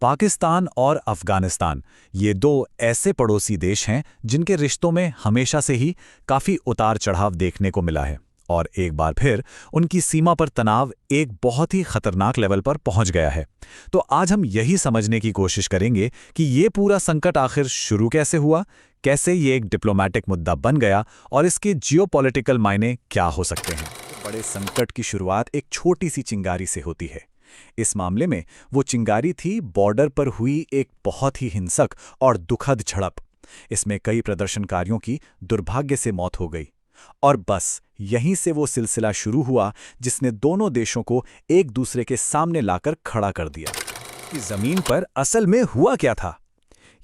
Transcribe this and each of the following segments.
पाकिस्तान और अफगानिस्तान ये दो ऐसे पड़ोसी देश हैं जिनके रिश्तों में हमेशा से ही काफ़ी उतार चढ़ाव देखने को मिला है और एक बार फिर उनकी सीमा पर तनाव एक बहुत ही खतरनाक लेवल पर पहुंच गया है। तो आज हम यही समझने की कोशिश करेंगे कि ये पूरा संकट आखिर शुरू कैसे हुआ, कैसे ये एक डिप्लोमेटिक मुद्दा बन गया और इसके जियोपॉलिटिकल मायने क्या हो सकते हैं। बड़े संकट की शुरुआत एक छोटी सी चिंगारी से होती है। इस मामले में वो चिंगारी थी बॉर्डर पर हुई एक बहुत ही हिंसक और दुखद झड़प। इसमें कई प्रदर्शनकारियों की दुर्भाग्य से मौत हो गई और बस यहीं से वो सिलसिला शुरू हुआ जिसने दोनों देशों को एक दूसरे के सामने लाकर खड़ा कर दिया। कि जमीन पर असल में हुआ क्या था,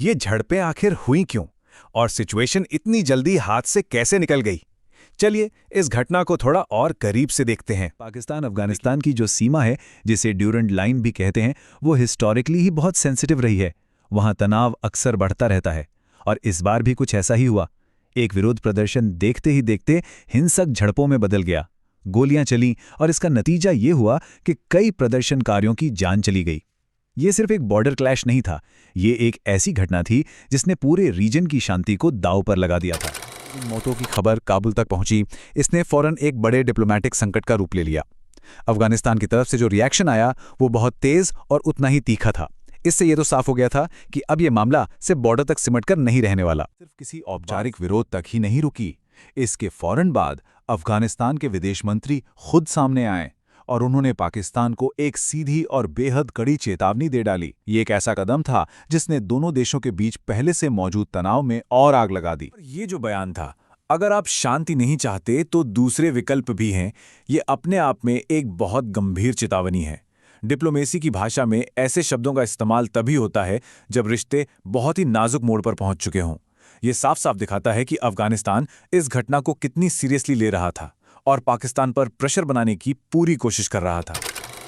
ये झड़पें आखिर हुई क्यों और सिचुएशन इतनी जल्दी हाथ से कैसे निकल गई। चलिए इस घटना को थोड़ा और करीब से देखते हैं। पाकिस्तान अफगानिस्तान की जो सीमा है, जिसे ड्यूरेंट लाइन भी कहते हैं, वो हिस्टोरिकली ही बहुत सेंसिटिव रही है। वहां तनाव अक्सर बढ़ता रहता है और इस बार भी कुछ ऐसा ही हुआ। एक विरोध प्रदर्शन देखते ही देखते हिंसक झड़पों में बदल गया। गोलियां चलीं और इसका नतीजा ये हुआ कि कई प्रदर्शनकारियों की जान चली गई। ये सिर्फ एक बॉर्डर क्लैश नहीं था, ये एक ऐसी घटना थी जिसने पूरे रीजन की शांति को दांव पर लगा दिया था। मौतों की खबर काबुल तक पहुंची, इसने फौरन एक बड़े डिप्लोमेटिक संकट का रूप ले लिया। अफगानिस्तान की तरफ से जो रिएक्शन आया वो बहुत तेज और उतना ही तीखा था। इससे ये तो साफ हो गया था कि अब ये मामला सिर्फ बॉर्डर तक सिमटकर नहीं रहने वाला। सिर्फ किसी औपचारिक विरोध तक ही नहीं रुकी। इसके फौरन बाद अफगानिस्तान के विदेश मंत्री खुद सामने आए और उन्होंने पाकिस्तान को एक सीधी और बेहद कड़ी चेतावनी दे डाली। ये एक ऐसा कदम था जिसने दोनों देशों के बीच पहले से मौजूद तनाव में और आग लगा दी। ये जो बयान था, अगर आप शांति नहीं चाहते तो दूसरे विकल्प भी हैं, ये अपने आप में एक बहुत गंभीर चेतावनी है। डिप्लोमेसी की भाषा में ऐसे शब्दों का इस्तेमाल तभी होता है जब रिश्ते बहुत ही नाजुक मोड़ पर पहुंच चुके हों। ये साफ साफ दिखाता है कि अफगानिस्तान इस घटना को कितनी सीरियसली ले रहा था और पाकिस्तान पर प्रेशर बनाने की पूरी कोशिश कर रहा था।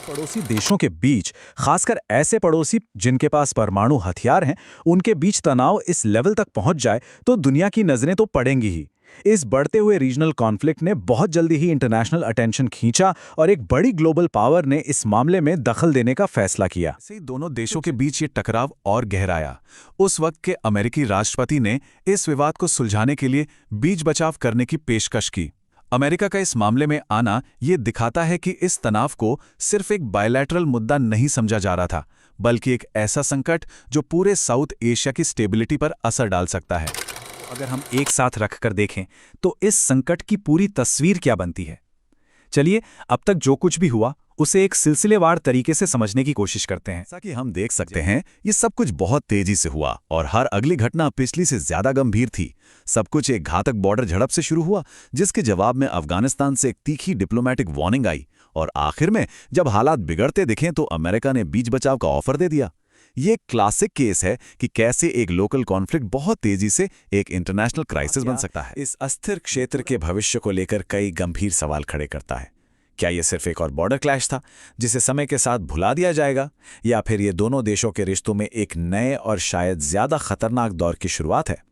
पड़ोसी देशों के बीच, खासकर ऐसे पड़ोसी जिनके पास परमाणु हथियार हैं, उनके बीच तनाव इस लेवल तक पहुंच जाए तो दुनिया की नजरें तो पड़ेंगी ही। इस बढ़ते हुए रीजनल कॉन्फ्लिक्ट ने बहुत जल्दी ही इंटरनेशनल अटेंशन खींचा और एक बड़ी ग्लोबल पावर ने इस मामले में दखल देने का फैसला किया। ऐसे ही दोनों देशों के बीच ये टकराव और गहराया। उस वक्त के अमेरिकी राष्ट्रपति ने इस विवाद को सुलझाने के लिए बीच बचाव करने की पेशकश की। अमेरिका का इस मामले में आना ये दिखाता है कि इस तनाव को सिर्फ एक बायलैटरल मुद्दा नहीं समझा जा रहा था, बल्कि एक ऐसा संकट जो पूरे साउथ एशिया की स्टेबिलिटी पर असर डाल सकता है। अगर हम एक साथ रखकर देखें तो इस संकट की पूरी तस्वीर क्या बनती है। चलिए अब तक जो कुछ भी हुआ उसे एक सिलसिलेवार तरीके से समझने की कोशिश करते हैं। जैसा कि हम देख सकते हैं, ये सब कुछ बहुत तेजी से हुआ और हर अगली घटना पिछली से ज्यादा गंभीर थी। सब कुछ एक घातक बॉर्डर झड़प से शुरू हुआ, जिसके जवाब में अफगानिस्तान से एक तीखी डिप्लोमेटिक वार्निंग आई और आखिर में जब हालात बिगड़ते दिखें तो अमेरिका ने बीच बचाव का ऑफर दे दिया। ये क्लासिक केस है कि कैसे एक लोकल कॉन्फ्लिक्ट बहुत तेजी से एक इंटरनेशनल क्राइसिस बन सकता है। इस अस्थिर क्षेत्र के भविष्य को लेकर कई गंभीर सवाल खड़े करता है। क्या ये सिर्फ एक और बॉर्डर क्लैश था जिसे समय के साथ भुला दिया जाएगा, या फिर ये दोनों देशों के रिश्तों में एक नए और शायद ज्यादा खतरनाक दौर की शुरुआत है?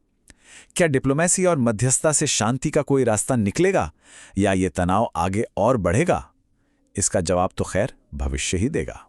क्या डिप्लोमेसी और मध्यस्थता से शांति का कोई रास्ता निकलेगा, या ये तनाव आगे और बढ़ेगा? इसका जवाब तो खैर भविष्य ही देगा।